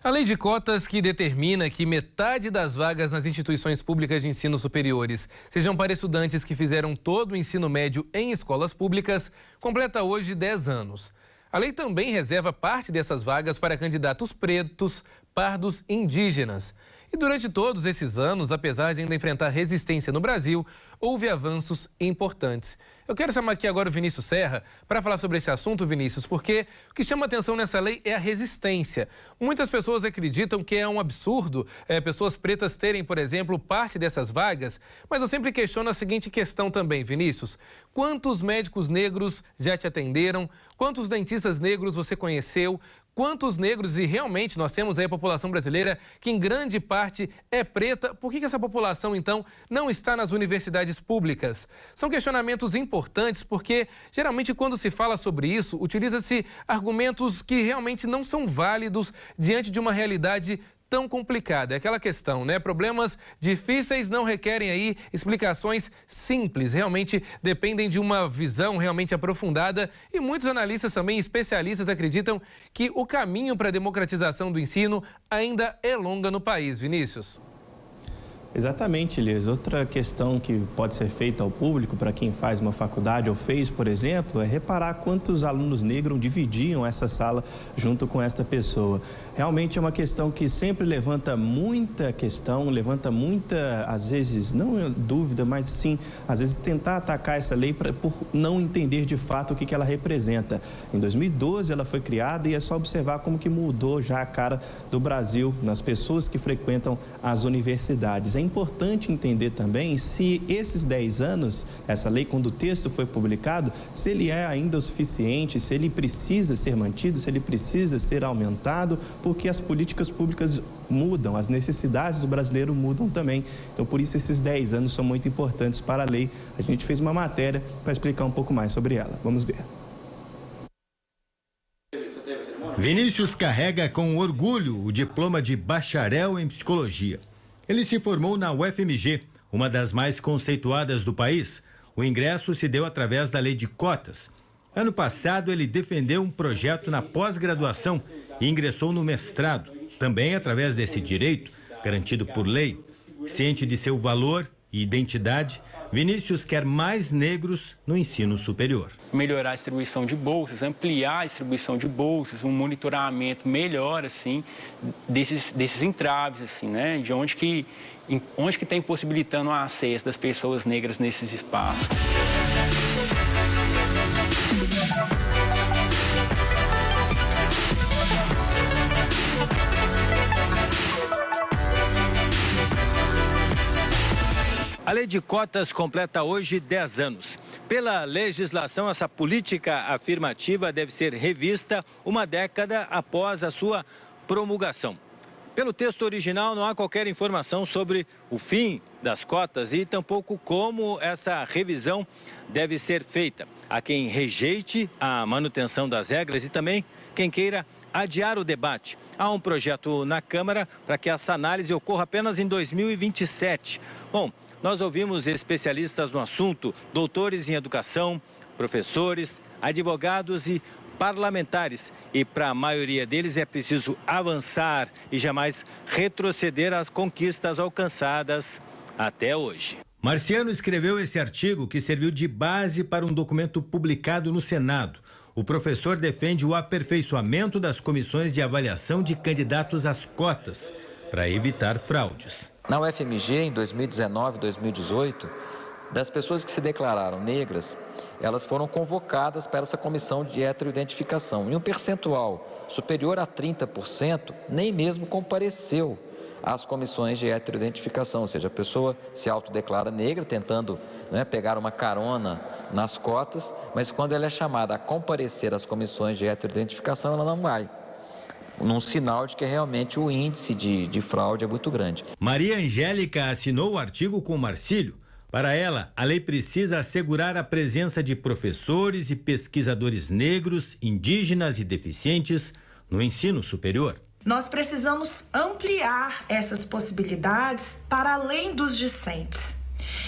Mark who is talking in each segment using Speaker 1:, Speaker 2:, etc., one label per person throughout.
Speaker 1: A lei de cotas, que determina que metade das vagas nas instituições públicas de ensino superiores sejam para estudantes que fizeram todo o ensino médio em escolas públicas, completa hoje 10 anos. A lei também reserva parte dessas vagas para candidatos pretos, pardos e indígenas. E durante todos esses anos, apesar de ainda enfrentar resistência no Brasil, houve avanços importantes. Eu quero chamar aqui agora o Vinícius Serra para falar sobre esse assunto, Vinícius, porque o que chama atenção nessa lei é a resistência. Muitas pessoas acreditam que é um absurdo pessoas pretas terem, por exemplo, parte dessas vagas, mas eu sempre questiono a seguinte questão também, Vinícius. Quantos médicos negros já te atenderam? Quantos dentistas negros você conheceu? Quantos negros, e realmente nós temos aí a população brasileira que em grande parte é preta, por que essa população então não está nas universidades públicas? São questionamentos importantes porque geralmente quando se fala sobre isso, utiliza-se argumentos que realmente não são válidos diante de uma realidade tão complicada. É aquela questão, né? Problemas difíceis não requerem aí explicações simples. Realmente dependem de uma visão realmente aprofundada e muitos analistas também, especialistas, acreditam que o caminho para a democratização do ensino ainda é longa no país. Vinícius.
Speaker 2: Exatamente, Elias. Outra questão que pode ser feita ao público, para quem faz uma faculdade ou fez, por exemplo, é reparar quantos alunos negros dividiam essa sala junto com esta pessoa. Realmente é uma questão que sempre levanta muita questão, levanta muita, às vezes, não dúvida, mas sim, às vezes tentar atacar essa lei por não entender de fato o que ela representa. Em 2012 ela foi criada e é só observar como que mudou já a cara do Brasil nas pessoas que frequentam as universidades. É importante entender também se esses 10 anos, essa lei, quando o texto foi publicado, se ele é ainda o suficiente, se ele precisa ser mantido, se ele precisa ser aumentado, porque as políticas públicas mudam, as necessidades do brasileiro mudam também. Então, por isso, esses 10 anos são muito importantes para a lei. A gente fez uma matéria para explicar um pouco mais sobre ela. Vamos ver.
Speaker 3: Vinícius carrega com orgulho o diploma de bacharel em psicologia. Ele se formou na UFMG, uma das mais conceituadas do país. O ingresso se deu através da lei de cotas. Ano passado, ele defendeu um projeto na pós-graduação e ingressou no mestrado, também através desse direito, garantido por lei. Ciente de seu valor e identidade, Vinícius quer mais negros no ensino superior.
Speaker 4: Melhorar a distribuição de bolsas, ampliar a distribuição de bolsas, um monitoramento melhor, assim, desses entraves, assim, né? De onde que tem possibilitando o acesso das pessoas negras nesses espaços.
Speaker 3: A lei de cotas completa hoje 10 anos. Pela legislação, essa política afirmativa deve ser revista uma década após a sua promulgação. Pelo texto original, não há qualquer informação sobre o fim das cotas e tampouco como essa revisão deve ser feita. Há quem rejeite a manutenção das regras e também quem queira adiar o debate. Há um projeto na Câmara para que essa análise ocorra apenas em 2027. Bom, nós ouvimos especialistas no assunto, doutores em educação, professores, advogados e parlamentares. E para a maioria deles é preciso avançar e jamais retroceder às conquistas alcançadas até hoje. Marciano escreveu esse artigo que serviu de base para um documento publicado no Senado. O professor defende o aperfeiçoamento das comissões de avaliação de candidatos às cotas para evitar fraudes.
Speaker 5: Na UFMG, em 2019 e 2018, das pessoas que se declararam negras, elas foram convocadas para essa comissão de heteroidentificação. E um percentual superior a 30% nem mesmo compareceu às comissões de heteroidentificação. Ou seja, a pessoa se autodeclara negra, tentando pegar uma carona nas cotas, mas quando ela é chamada a comparecer às comissões de heteroidentificação, ela não vai. Num sinal de que realmente o índice de fraude é muito grande.
Speaker 3: Maria Angélica assinou o artigo com Marcílio. Para ela, a lei precisa assegurar a presença de professores e pesquisadores negros, indígenas e deficientes no ensino superior.
Speaker 6: Nós precisamos ampliar essas possibilidades para além dos discentes.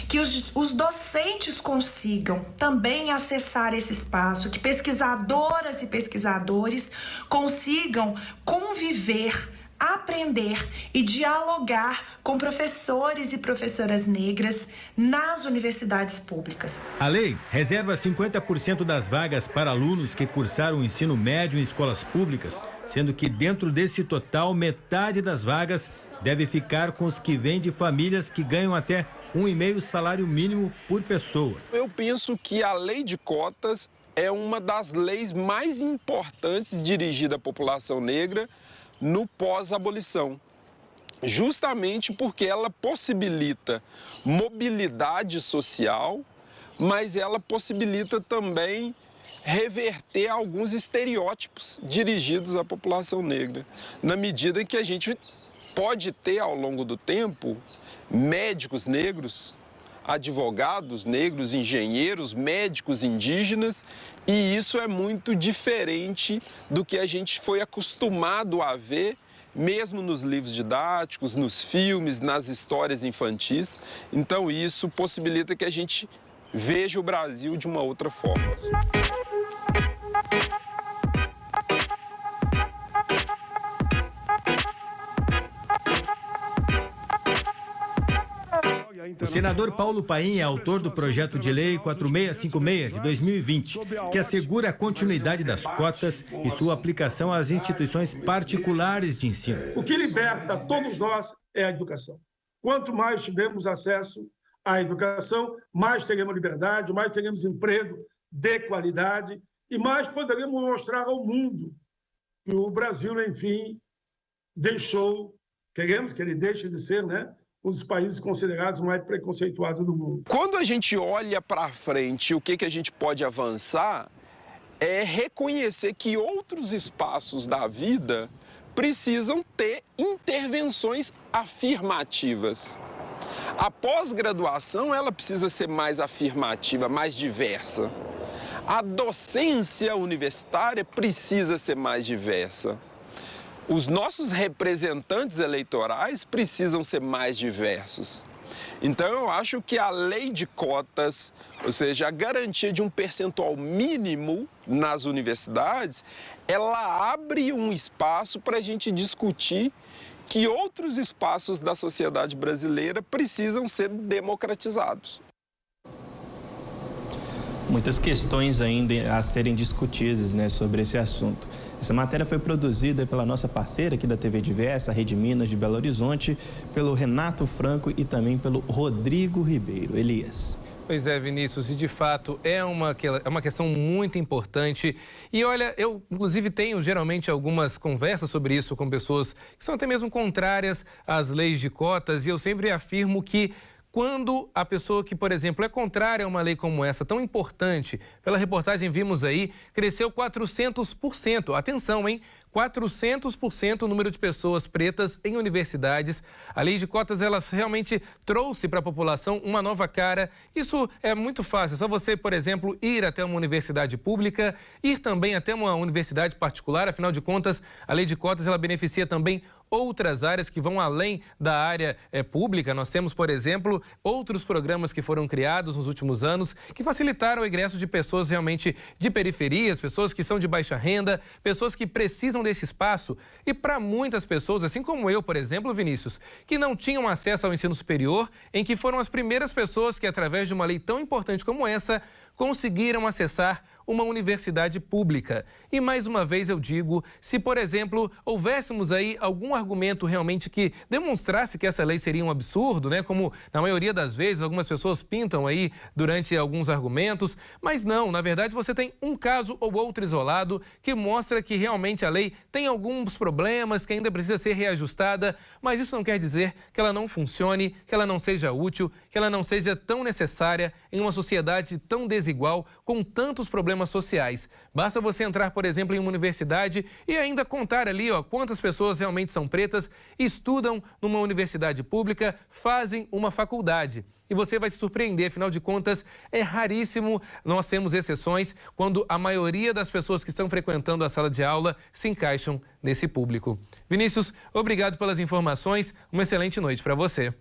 Speaker 6: Que os docentes consigam também acessar esse espaço, que pesquisadoras e pesquisadores consigam conviver aprender e dialogar com professores e professoras negras nas universidades públicas.
Speaker 7: A lei reserva 50% das vagas para alunos que cursaram o ensino médio em escolas públicas, sendo que dentro desse total, metade das vagas deve ficar com os que vêm de famílias que ganham até 1,5 salário mínimo por pessoa.
Speaker 8: Eu penso que a lei de cotas é uma das leis mais importantes dirigida à população negra no pós-abolição, justamente porque ela possibilita mobilidade social, mas ela possibilita também reverter alguns estereótipos dirigidos à população negra, na medida que a gente pode ter ao longo do tempo médicos negros, advogados negros, engenheiros, médicos indígenas, e isso é muito diferente do que a gente foi acostumado a ver, mesmo nos livros didáticos, nos filmes, nas histórias infantis. Então isso possibilita que a gente veja o Brasil de uma outra forma.
Speaker 7: O senador Paulo Paim é autor do projeto de lei 4656 de 2020, que assegura a continuidade das cotas e sua aplicação às instituições particulares de ensino.
Speaker 9: O que liberta todos nós é a educação. Quanto mais tivermos acesso à educação, mais teremos liberdade, mais teremos emprego de qualidade e mais poderemos mostrar ao mundo que o Brasil, enfim, queremos que ele deixe de ser, um dos países considerados mais preconceituados do mundo.
Speaker 8: Quando a gente olha para frente, o que a gente pode avançar é reconhecer que outros espaços da vida precisam ter intervenções afirmativas. A pós-graduação, ela precisa ser mais afirmativa, mais diversa. A docência universitária precisa ser mais diversa. Os nossos representantes eleitorais precisam ser mais diversos. Então, eu acho que a lei de cotas, ou seja, a garantia de um percentual mínimo nas universidades, ela abre um espaço para a gente discutir que outros espaços da sociedade brasileira precisam ser democratizados.
Speaker 2: Muitas questões ainda a serem discutidas, sobre esse assunto. Essa matéria foi produzida pela nossa parceira aqui da TV Diversa, a Rede Minas de Belo Horizonte, pelo Renato Franco e também pelo Rodrigo Ribeiro. Elias.
Speaker 1: Pois é, Vinícius, e de fato é uma questão muito importante. E olha, eu inclusive tenho geralmente algumas conversas sobre isso com pessoas que são até mesmo contrárias às leis de cotas, e eu sempre afirmo que quando a pessoa que, por exemplo, é contrária a uma lei como essa, tão importante, pela reportagem vimos aí, cresceu 400%. Atenção, hein? 400% o número de pessoas pretas em universidades. A lei de cotas, ela realmente trouxe para a população uma nova cara. Isso é muito fácil, é só você, por exemplo, ir até uma universidade pública, ir também até uma universidade particular. Afinal de contas, a lei de cotas, ela beneficia também outras áreas que vão além da área pública. Nós temos, por exemplo, outros programas que foram criados nos últimos anos que facilitaram o ingresso de pessoas realmente de periferias, pessoas que são de baixa renda, pessoas que precisam desse espaço. E para muitas pessoas, assim como eu, por exemplo, Vinícius, que não tinham acesso ao ensino superior, em que foram as primeiras pessoas que, através de uma lei tão importante como essa, conseguiram acessar uma universidade pública. E mais uma vez eu digo, se por exemplo houvéssemos aí algum argumento realmente que demonstrasse que essa lei seria um absurdo, como na maioria das vezes algumas pessoas pintam aí durante alguns argumentos, mas não, na verdade você tem um caso ou outro isolado que mostra que realmente a lei tem alguns problemas, que ainda precisa ser reajustada, mas isso não quer dizer que ela não funcione, que ela não seja útil, que ela não seja tão necessária em uma sociedade tão desigual, com tantos problemas sociais. Basta você entrar, por exemplo, em uma universidade e ainda contar ali, quantas pessoas realmente são pretas, estudam numa universidade pública, fazem uma faculdade. E você vai se surpreender, afinal de contas, é raríssimo, nós temos exceções, quando a maioria das pessoas que estão frequentando a sala de aula se encaixam nesse público. Vinícius, obrigado pelas informações, uma excelente noite para você.